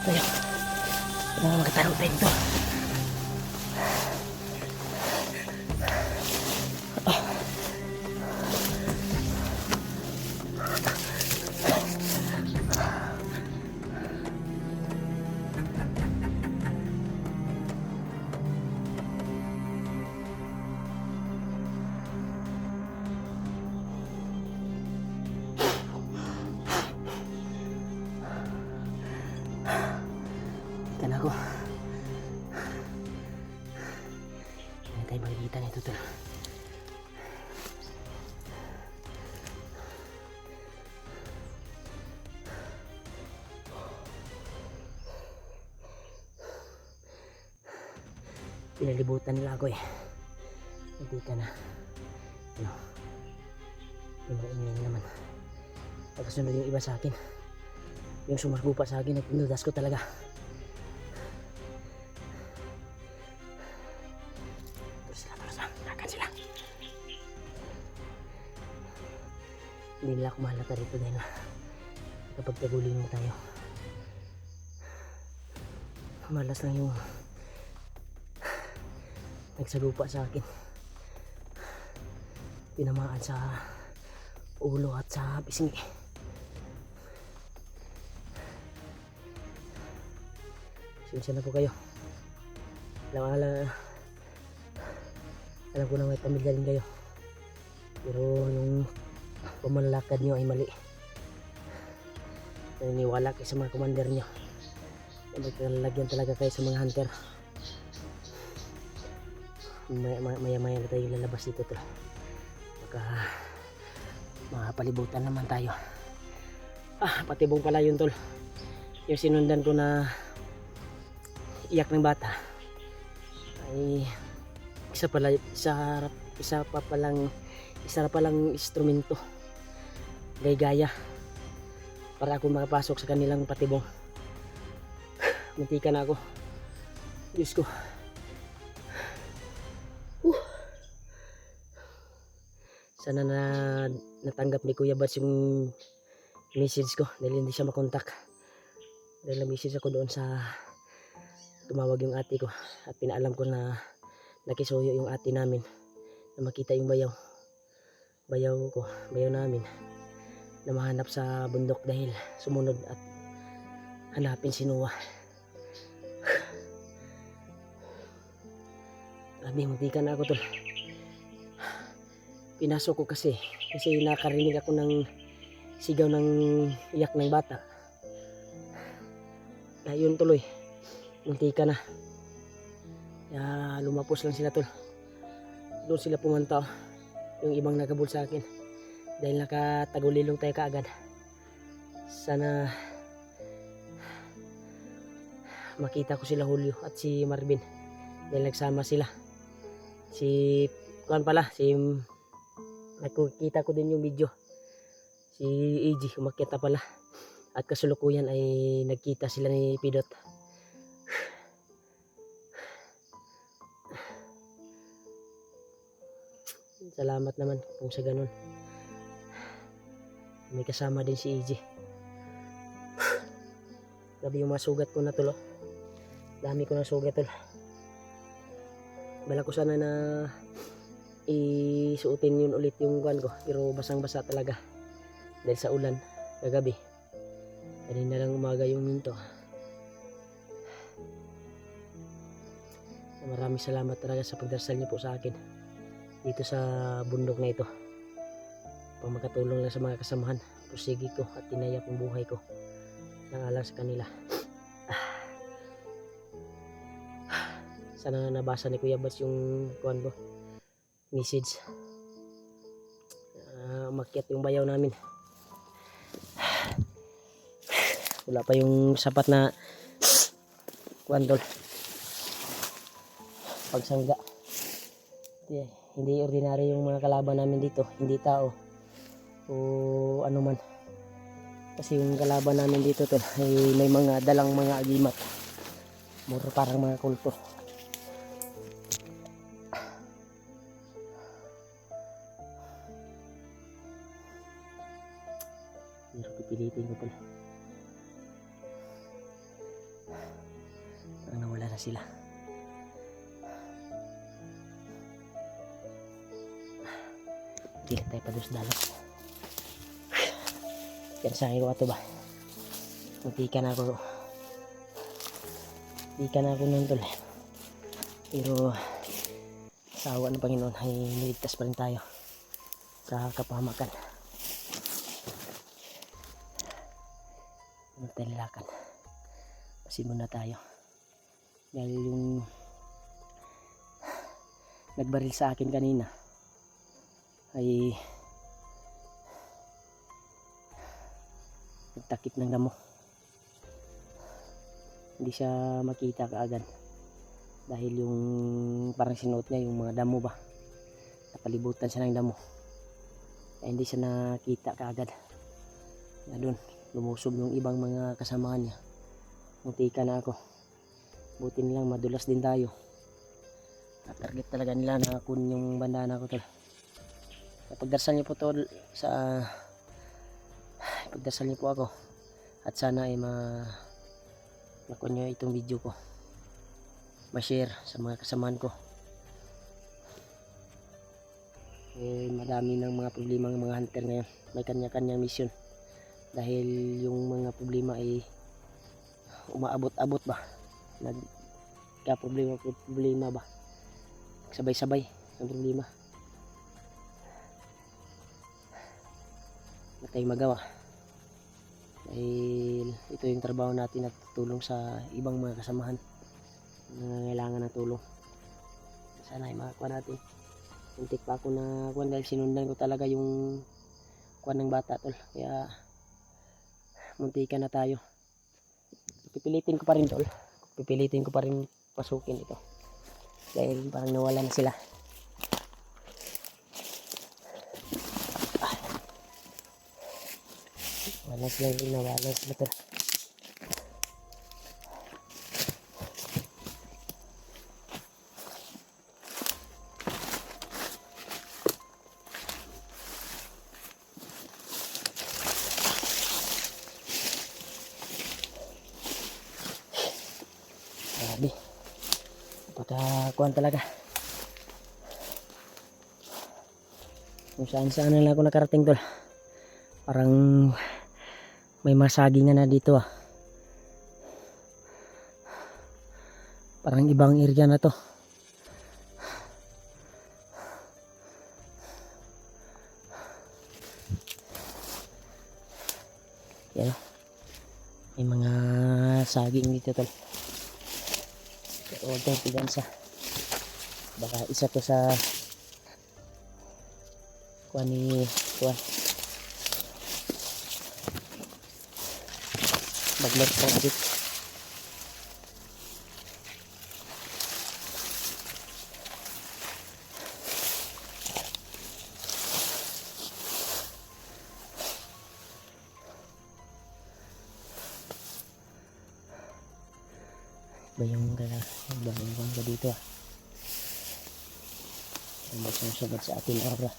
Tayo. Magkataro tayo dito. Ikan ako. Hindi tayo makikita nito to. Pinalibutan nila ako eh. Hindi ka na. Ano? Ingay naman. Pagkasunod yung iba sa akin. Yung sumargo pa sa akin at pinudas ko talaga. Terus akan sila. Hindi nila ako mahalata dito dahil kapag taguling mo tayo, malas lang yung nagsagupa sa akin. Tinamaan sa ulo at sa pisngi. Sinsya na po kayo. Alam ko na may pamilya rin kayo. Pero yung pamanlakad nyo ay mali. Naniniwala kayo sa mga commander nyo. Maglalagyan talaga kayo sa mga hunter. Maya-maya na tayo lalabas dito to. Makapalibutan naman tayo. Patibong pala yun tol. Yung sinundan ko na iyak ng bata ay isa na palang instrumento gaya para ako makapasok sa kanilang patibong. Muntika na ako. Diyos ko. Sana natanggap ni Kuya Bats yung message ko dahil hindi siya makontak. Dahil na-message ako doon sa tumawag yung ate ko at pinaalam ko na nakisuyo yung ate namin na makita yung bayaw namin na mahanap sa bundok dahil sumunod at hanapin si Noah. Muntikan na ako tol. Pinasok ko kasi nakarinig ako ng sigaw ng iyak ng bata. Ayun tuloy. Muntika na. Kaya lumapos lang sila tol. Doon sila pumunta. Yung ibang nakabul sa akin. Dahil nakatagulilong tayo kaagad. Sana makita ko sila Julio at si Marvin. Dahil nagsama sila. Nakikita ko din yung video. Si AG umakyat na pala. At kasulukuyan ay nagkita sila ni Pidot. Salamat naman kung sa ganun. May kasama din si AG. Grabe yung mga sugat ko na tulo. Dami ko na sugat tol. Bala ko sana na isuotin yun ulit yung guwan ko. Pero basang basa talaga. Dahil sa ulan kagabi. Kanina lang umaga yung minto. Maraming salamat talaga sa pagdarasal niyo po sa akin dito sa bundok na ito. Pang makatulong lang sa mga kasamahan, pusigi ko at tinaya kong buhay ko nang alang sa kanila. Sana nabasa ni Kuya Bats yung kuan ko, message. Umakyat yung bayaw namin. Wala pa yung sapat na kuan tol, pagsangga. Hindi ordinary yung mga kalaban namin dito, hindi tao o ano man. Kasi yung kalaban namin dito tol ay may mga dalang mga agimat, mura parang mga kulto. Pero pipilitin ko tol, parang nawala na sila. Hindi na tayo pa doon sa dalat. Yan sa akin ko ato ba, munti ka na ako nun tol, pero sa awa ng Panginoon ay niligtas pa rin tayo sa kapahamakan. Magtalilakan, pasin muna tayo dahil yung nagbaril sa akin kanina ay nagtakip ng damo. Hindi siya makita kaagad dahil yung parang sinuot niya yung mga damo ba, napalibutan siya ng damo, kaya hindi siya nakita kaagad. Kaya dun lumusob yung ibang mga kasamahan niya. Muntika na ako, buti nilang madulas din tayo. Target talaga nila na kunin yung bandana ko tol. Pagdarasal niyo po tol sa pagdarasal niyo po ako at sana ay makuha nyo itong video ko, ma-share sa mga kasamahan ko. Madami ng mga problema ng mga hunter ngayon, may kanya-kanyang mission dahil yung mga problema ay umaabot-abot ba, problema ba, sabay-sabay ang problema, na tayong magawa dahil ito yung trabaho natin at tutulong sa ibang mga kasamahan na nangangailangan ng tulong. Sana ay makakuha natin. Muntik pa ako na kuwan dahil sinundan ko talaga yung kuwan ng bata tol, kaya muntikan na tayo. Pipilitin ko pa rin tol, pipilitin ko pa rin pasukin ito dahil parang nawala na sila. Wala silang ginawa, wala sila tol. Grabe, pagkakuhan talaga. Kung saan saan na ako nakarating tol, parang may masagingan na dito ah. Parang ibang area na to. Yan, may mga saging dito tol. Pero huwag tayong pigansa, baka isa to sa kuha ni kuha baglot project. Ba yung bangga dito ah, ang magsusunod sa ating obra.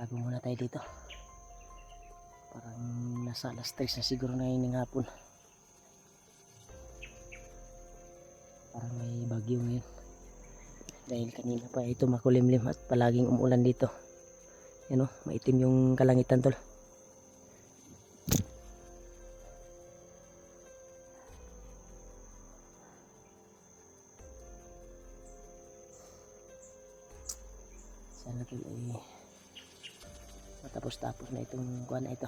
Tago muna tayo dito, parang nasa alas 3 na siguro na yun ng hapon. Parang may bagyo ngayon. Dahil kanina pa ito makulimlim at palaging umulan dito. Yan o, maitim yung kalangitan tol. Sana tol ay matapos-tapos na itong kuha na ito.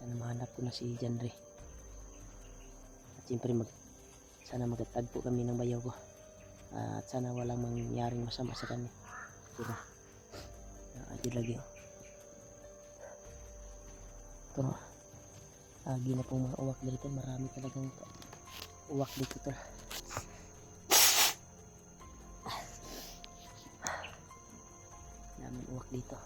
Sana mahanap ko na si Janre. At siyempre sana magtatagpo kami ng bayaw ko. At sana walang mangyaring masama sa kanya. Diba? Nakakadid lagi. Ito. Agi na pong mga uwak dito. Marami talagang uwak dito tol. Daming uwak dito.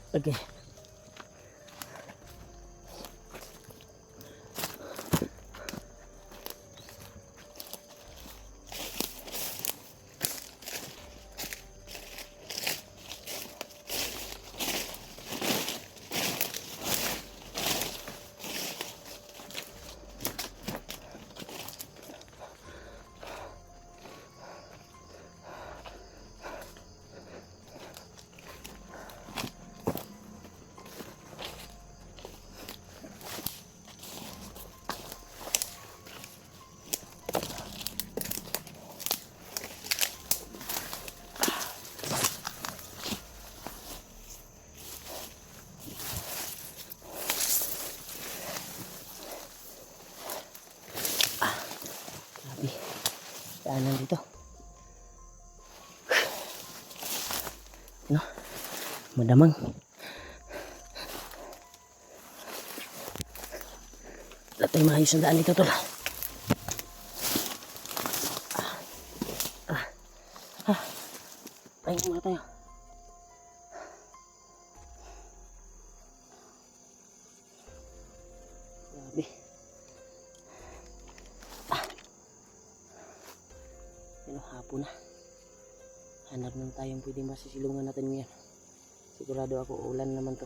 Okay. Daanan dito. No? Madamang. Wala tayo maayos ang daan dito tol. Ay, muna tayo. Grabe. Pero hapon na. Hanap nang tayong pwedeng masisilungan natin ngayon. Sigurado ako ulan naman to.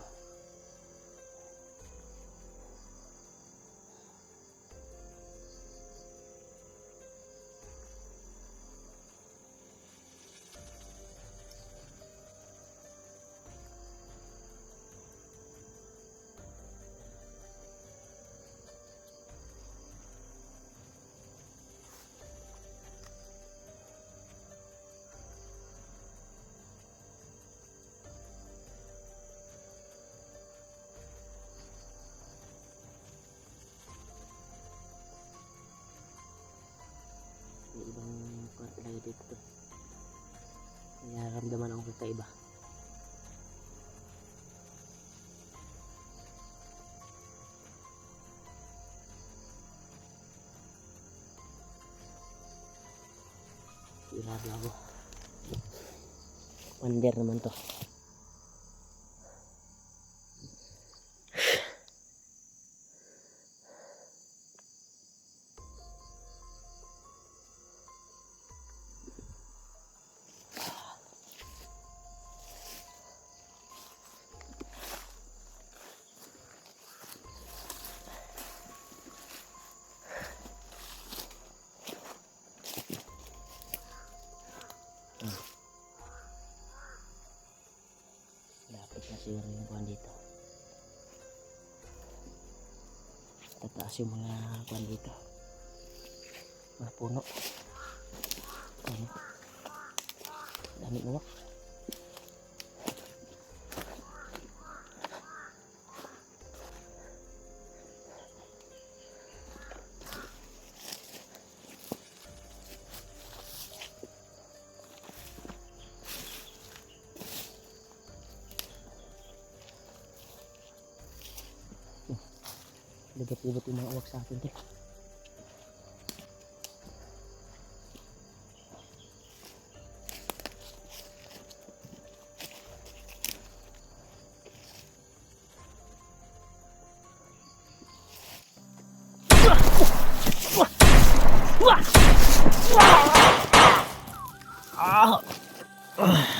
May ibang kuwan talaga dito to. Kaya ramdaman ako kakaiba. Sigurado ako. Wonder naman to. siguro yung kuhan dito. Tataas yung mga kuhan dito. Mga puno. Ayan. Dami uwak. Libot-libot yung mga uwak sa akin. Ah!